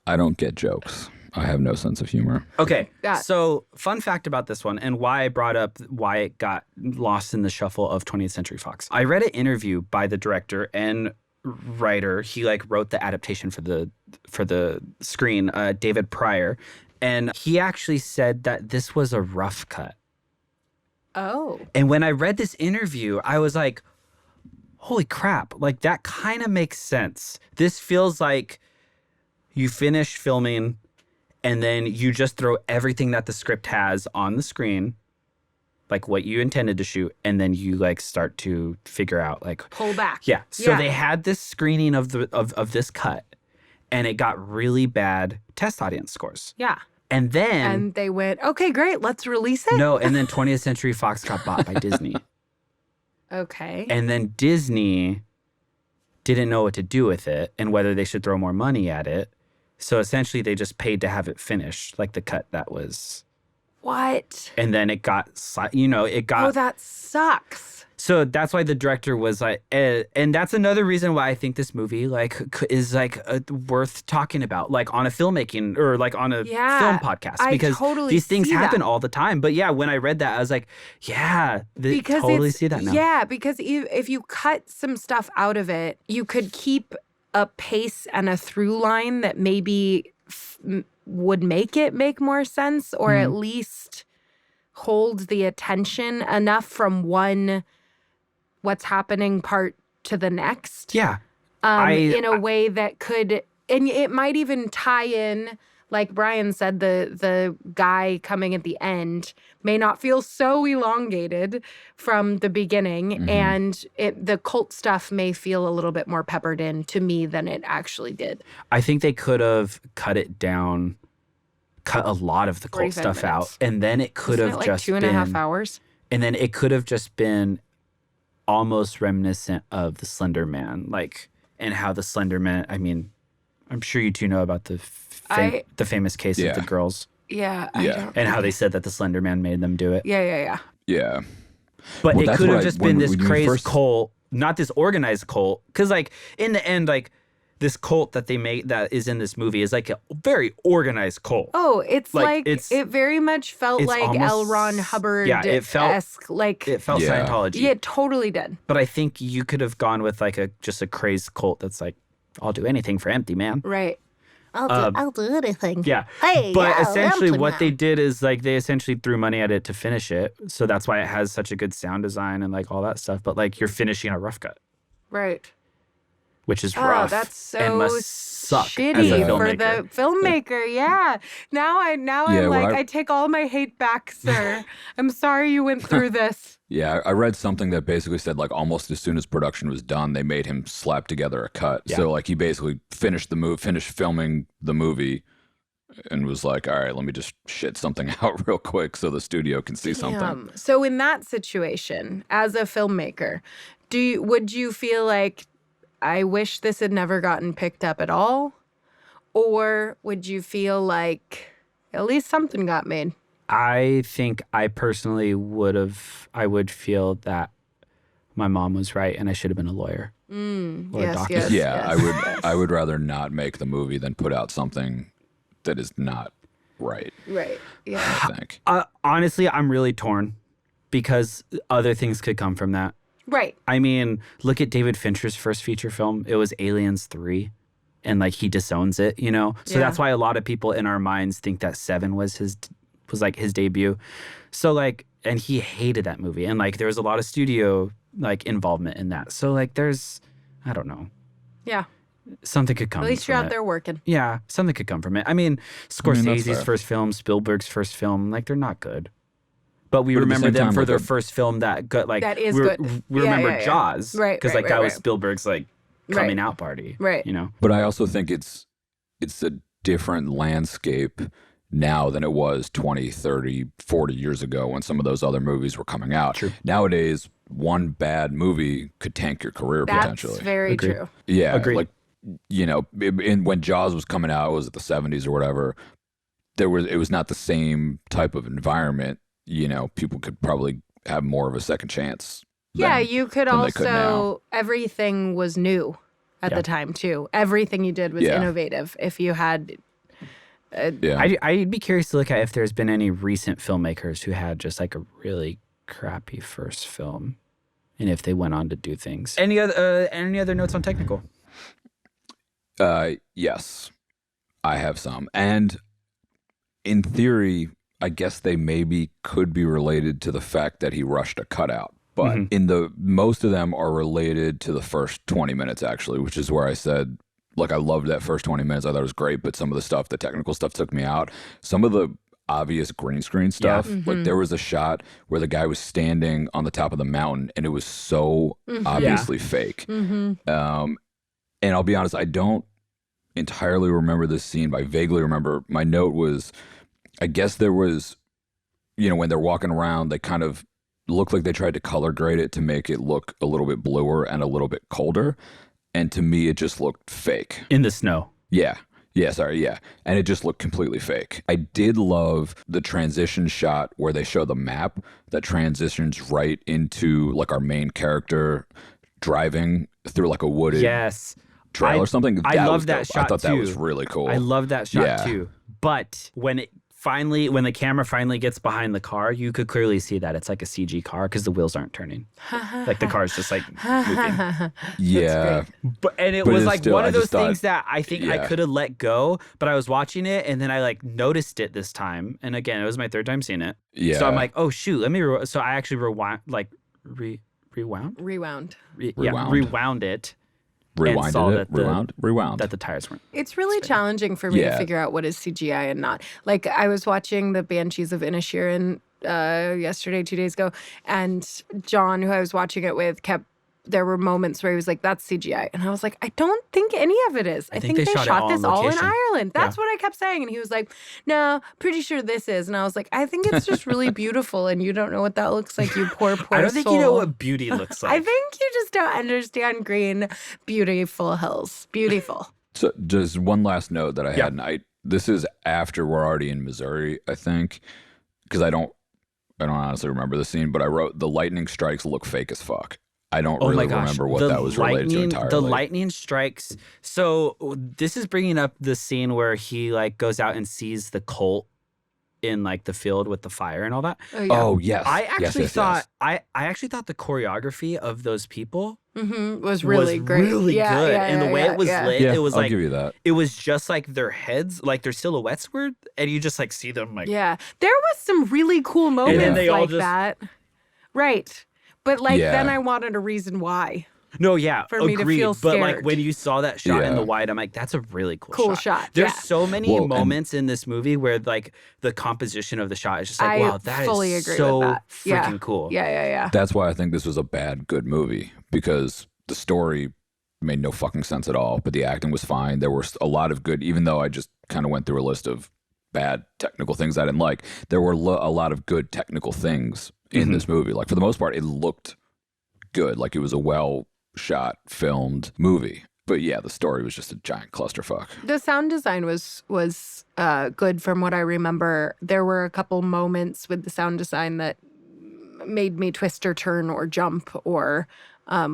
I don't get jokes. I have no sense of humor. Okay, Yeah. so fun fact about this one and why I brought up why it got lost in the shuffle of 20th Century Fox. I read an interview by the director and writer. He wrote the adaptation for the screen, David Pryor, and he actually said that this was a rough cut. Oh, And when I read this interview, I was like, holy crap, that kind of makes sense. This feels like you finish filming and then you just throw everything that the script has on the screen like what you intended to shoot, and then you like start to figure out like Pull back. Yeah. So Yeah. they had this screening of this cut, and it got really bad test audience scores. Yeah. And then And they went, okay, great, let's release it. no, and then 20th Century Fox got bought by Disney. Okay. And then Disney didn't know what to do with it and whether they should throw more money at it. So essentially they just paid to have it finished, like the cut that was. What? And then it got, it got. Oh, that sucks. So that's why the director was like, and that's another reason why I think this movie is worth talking about, like on a filmmaking or like on a film podcast, because these things happen all the time. But yeah, when I read that, I was like, yeah, totally see that now. Yeah, because if you cut some stuff out of it, you could keep a pace and a through line that maybe would make more sense, or at least hold the attention enough from one what's happening part to the next. Yeah. In a way that could, and it might even tie in, like Brian said, the guy coming at the end may not feel so elongated from the beginning, and the cult stuff may feel a little bit more peppered in to me than it actually did. I think they could have cut a lot of the cult stuff out, and then it could have just been 2.5 hours. And then it could have just been almost reminiscent of the Slender Man, like, and how the Slender Man, I mean, I'm sure you two know about the famous case of the girls. Yeah. And how they said that the Slender Man made them do it. Yeah. Yeah. But it could have just been this crazy cult, not this organized cult. Because, like, in the end, like, this cult that they made that is in this movie is like a very organized cult. Oh, it's like it very much felt like almost, L. Ron Hubbard-esque. It felt Scientology. Yeah, it totally did. But I think you could have gone with like just a crazed cult that's like, I'll do anything for Empty Man. Right. I'll do anything. Yeah. Hey, but yeah, essentially Empty what Man. they did is like they essentially threw money at it to finish it. So that's why it has such a good sound design and like all that stuff. But like you're finishing a rough cut. Right. Which is rough. That's so and must suck shitty as a for filmmaker. the filmmaker. Yeah. Now I'm like, I take all my hate back, sir. I'm sorry you went through this. Yeah, I read something that basically said like almost as soon as production was done, they made him slap together a cut. Yeah. So like he basically finished filming the movie and was like, all right, let me just shit something out real quick so the studio can see something. So in that situation, as a filmmaker, would you feel like, I wish this had never gotten picked up at all? Or would you feel like at least something got made? I think I personally I would feel that my mom was right and I should have been a lawyer. Or a doctor. Yes, Yeah, yes. I would rather not make the movie than put out something that is not right. Right. Yeah. I think. Honestly, I'm really torn because other things could come from that. Right. I mean, look at David Fincher's first feature film. It was Aliens 3. And like he disowns it, you know? So that's why a lot of people in our minds think that Seven was his debut. So like, and he hated that movie. And like there was a lot of studio like involvement in that. So like I don't know. Yeah. Something could come At least you're from out it. there working. Yeah, something could come from it. I mean, that's Scorsese's fair. first film, Spielberg's first film, like they're not good. But we But at the remember same them time, for like their a- first film that got like That is we good. We Yeah, remember yeah, yeah. Jaws, Right, because right, like that right, was right. Spielberg's like coming out party, Right. You know, But I also think it's a different landscape now than it was 20, 30, 40 years ago when some of those other movies were coming out. True. Nowadays, one bad movie could tank your career That's potentially. very Agreed. true. Yeah, Agreed. like when Jaws was coming out, it was at the 70s or whatever. It was not the same type of environment. You know, people could probably have more of a second chance. Yeah, than- you could than they could now. also, everything was new at the time too. Everything you did was Yeah. innovative. If you had, Yeah, I'd be curious to look at if there's been any recent filmmakers who had just like a really crappy first film, and if they went on to do things. Any other notes on technical? yes, I have some. And in theory, I guess they maybe could be related to the fact that he rushed a cutout. But most of them are related to the first 20 minutes, actually, which is where I said, like, I loved that first 20 minutes. I thought it was great, but some of the technical stuff took me out. Some of the obvious green screen stuff. Like there was a shot where the guy was standing on the top of the mountain and it was so obviously fake. And I'll be honest, I don't entirely remember this scene, but I vaguely remember my note was, I guess there was, you know, when they're walking around, they kind of looked like they tried to color grade it to make it look a little bit bluer and a little bit colder. And to me, it just looked fake. In the snow. Yeah. And it just looked completely fake. I did love the transition shot where they show the map that transitions right into like our main character driving through like a wooded trail or something. I love that shot too. I thought that was really cool. I love that shot too. But when the camera finally gets behind the car, you could clearly see that it's like a CG car because the wheels aren't turning. Like the car's just like moving. Yeah. And it was like one of those things that I think I could have let go, but I was watching it and then I like noticed it this time. And again, it was my third time seeing it. Yeah. So I'm like, oh shoot, let me. So I actually rewound it. Rewound that the tires weren't. It's really challenging for me to figure out what is CGI and not. Like I was watching the Banshees of Inisherin yesterday, 2 days ago, and John, who I was watching it with, there were moments where he was like, that's CGI. And I was like, I don't think any of it is. I think they shot this all in Ireland. That's what I kept saying. And he was like, no, pretty sure this is. And I was like, I think it's just really beautiful. And you don't know what that looks like, you poor I don't think you know what beauty looks like. I think you just don't understand green, beautiful hills. Beautiful. So just one last note that I had. And this is after we're already in Missouri, I think, because I don't honestly remember the scene, but I wrote the lightning strikes look fake as fuck. I don't really remember what that was related to entirely. The lightning strikes. So this is bringing up the scene where he like goes out and sees the Colt in like the field with the fire and all that. Oh yes. I actually thought I actually thought the choreography of those people was really great. Really good. And the way it was lit, it was like, I'll give you that. It was just like their heads, like their silhouettes were, and you just like see them like. Yeah. There was some really cool moments like that. Right. But like then I wanted a reason why. No, yeah, for me to feel scared. But like when you saw that shot in the wide, I'm like, that's a really cool shot. There's so many moments in this movie where like the composition of the shot is just like, wow, that is so freaking cool. Yeah. That's why I think this was a good movie, because the story made no fucking sense at all, but the acting was fine. There were a lot of good, even though I just kind of went through a list of bad technical things I didn't like, there were a lot of good technical things in this movie. Like for the most part, it looked good. Like it was a well shot, filmed movie. But yeah, the story was just a giant clusterfuck. The sound design was good from what I remember. There were a couple moments with the sound design that made me twist or turn or jump or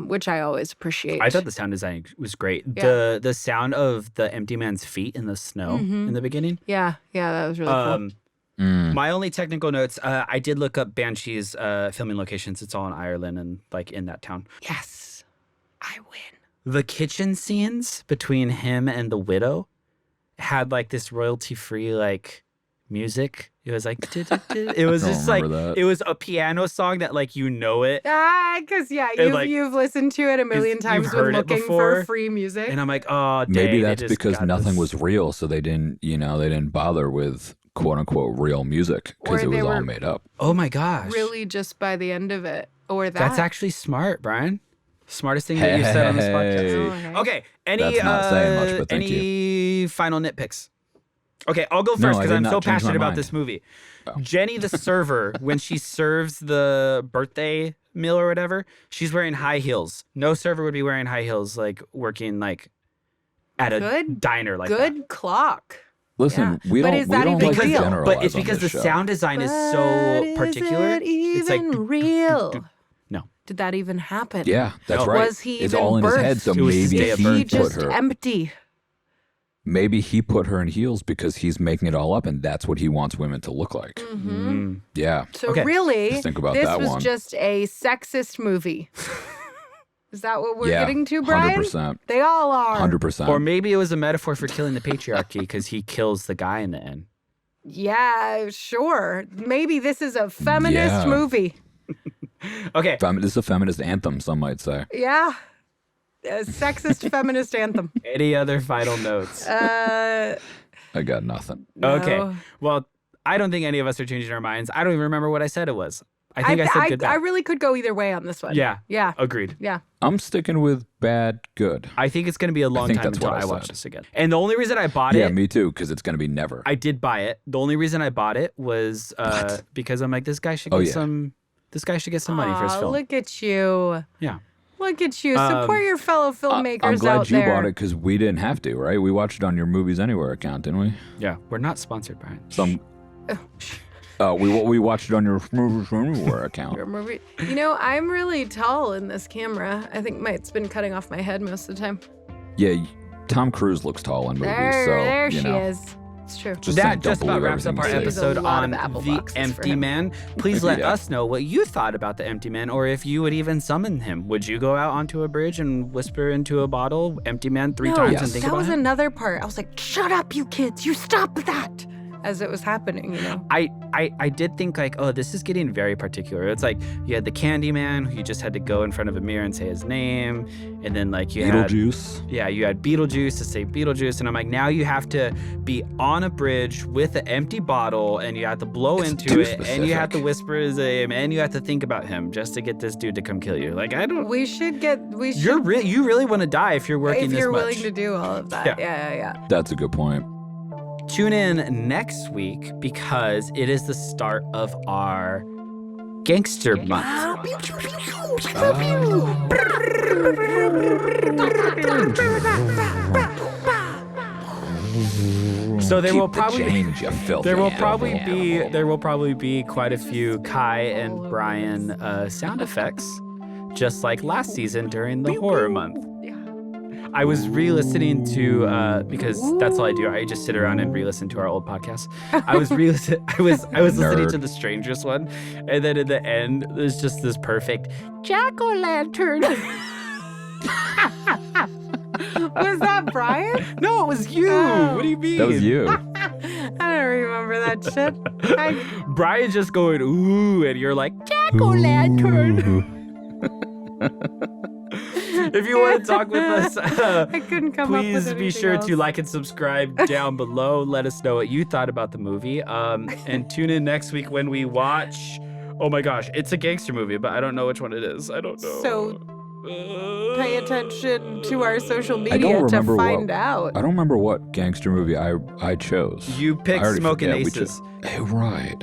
which I always appreciate. I thought the sound design was great. Yeah. The sound of the empty man's feet in the snow in the beginning. Yeah, that was really cool. My only technical notes, I did look up Banshee's filming locations. It's all in Ireland and like in that town. Yes, I win. The kitchen scenes between him and the widow had like this royalty-free like music. It was like, it was just like, it was a piano song that like, you know it. Because you've listened to it a million times when looking for free music. And I'm like, oh, dang, maybe that's because nothing was real. So they didn't bother with quote unquote real music because it was all made up. Oh my gosh. Really just by the end of it or that. That's actually smart, Brian. Smartest thing that you said on this podcast. Okay. Any not saying much, but thank any final nitpicks? Okay, I'll go first because I'm so passionate about this movie. Oh. Jenny, the server, when she serves the birthday meal or whatever, she's wearing high heels. No server would be wearing high heels, like working like at a diner like that. Good clock. Listen, we don't like to generalize. But it's because the sound design is so particular. It's like real. No. Did that even happen? Yeah, that's right. Was he it's even all in his head, so maybe he put her empty. Maybe he put her in heels because he's making it all up, and that's what he wants women to look like. Yeah. So really, just think about this that was one. just a sexist movie. Is that what we're getting to, Brian? 100%. They all are. 100%. Or maybe it was a metaphor for killing the patriarchy because he kills the guy in the end. Yeah, sure. Maybe this is a feminist movie. Okay. This is a feminist anthem, some might say. Yeah. A sexist feminist anthem. Any other final notes? I got nothing. No. Okay. Well, I don't think any of us are changing our minds. I don't even remember what I said it was. I think I said good, bad. I really could go either way on this one. Yeah. Yeah. Agreed. Yeah. I'm sticking with bad, good. I think it's going to be a long time until I watch this again. And the only reason I bought it... Yeah, me too, because it's going to be never. I did buy it. The only reason I bought it was because I'm like, this guy should get some... This guy should get some money for his film. Look at you. Yeah. Look at you. Support your fellow filmmakers I'm glad out there. you bought it because we didn't have to, right? We watched it on your Movies Anywhere account, didn't we? Yeah. We're not sponsored, Brian. We watched it on your Movies Anywhere account. You know, I'm really tall in this camera. I think it's been cutting off my head most of the time. Yeah, Tom Cruise looks tall in movies. There so, she is. It's true. That just about wraps up our episode on The Empty Man. Please let us know what you thought about The Empty Man, or if you would even summon him. Would you go out onto a bridge and whisper into a bottle, Empty Man, 3 times and think about it? That was another part. I was like, shut up, you kids. You stop that. As it was happening, you know? I did think like, oh, this is getting very particular. It's like you had the Candyman who you just had to go in front of a mirror and say his name. And then like you had Beetlejuice. Yeah, you had Beetlejuice to say Beetlejuice. And I'm like, now you have to be on a bridge with an empty bottle and you have to blow into it and you have to whisper his name and you have to think about him just to get this dude to come kill you. Like, I don't... You really want to die if you're working this much. If you're willing to do all of that. Yeah. That's a good point. Tune in next week because it is the start of our Gangster Month. So there will probably be quite a few Kai and Brian sound effects, just like last season during the horror month. I was re-listening to because that's all I do. I just sit around and re-listen to our old podcasts. I was listening to the Strangest one, and then at the end there's just this perfect jack-o'-lantern. Was that Brian? No, it was you. Oh. What do you mean? That was you. I don't remember that shit. Brian's just going ooh, and you're like jack-o'-lantern. If you want to talk with us, I couldn't come up with please be sure to like and subscribe down below. Let us know what you thought about the movie. And tune in next week when we watch, oh my gosh, it's a gangster movie, but I don't know which one it is. I don't know. So pay attention to our social media to find out. I don't remember what gangster movie I chose. You picked Smoking Aces. Hey, right.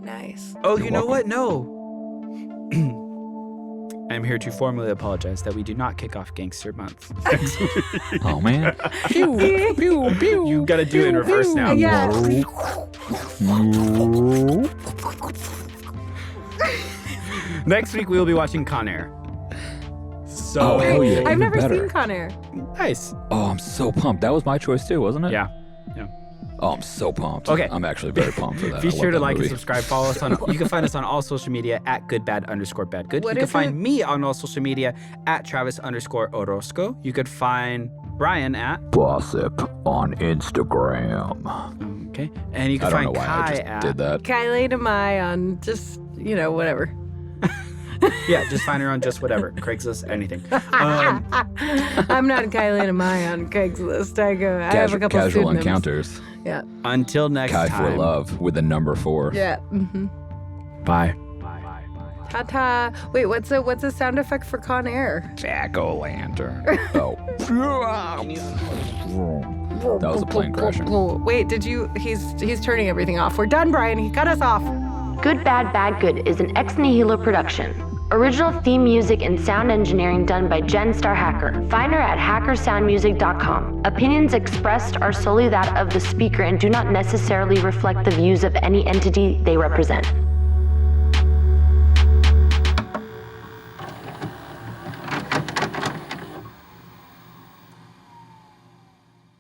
Nice. Oh, you know what? No. I'm here to formally apologize that we do not kick off Gangster Month. Oh, man. Pew, pew, pew. You got to do it in reverse now. Yeah. Next week, we will be watching Con Air. So, hell yeah. I've never seen Con Air. Nice. Oh, I'm so pumped. That was my choice, too, wasn't it? Yeah. Oh, I'm so pumped. Okay. I'm actually very pumped for that. Be sure to like and subscribe. Follow us on. You can find us on all social media at goodbad_badgood. You can find me on all social media at Travis_Orozco. You could find Brian at Bossip on Instagram. Okay. And you can find Kai at Kylie to my on just, whatever. Yeah, just find her on just whatever. Craigslist, anything. I'm not Kylie to my on Craigslist. I have a couple casual pseudonyms. encounters. Yeah. Until next Kai time. for love with a number 4. Yeah. Mm-hmm. Bye. Ta-ta. Wait, what's a sound effect for Con Air? Jack-o'-lantern. Oh. That was a plane crashing. Wait, he's turning everything off. We're done, Brian. He cut us off. Good Bad Bad Good is an Ex Nihilo production. Original theme music and sound engineering done by Jen Star Hacker. Find her at hackersoundmusic.com. Opinions expressed are solely that of the speaker and do not necessarily reflect the views of any entity they represent.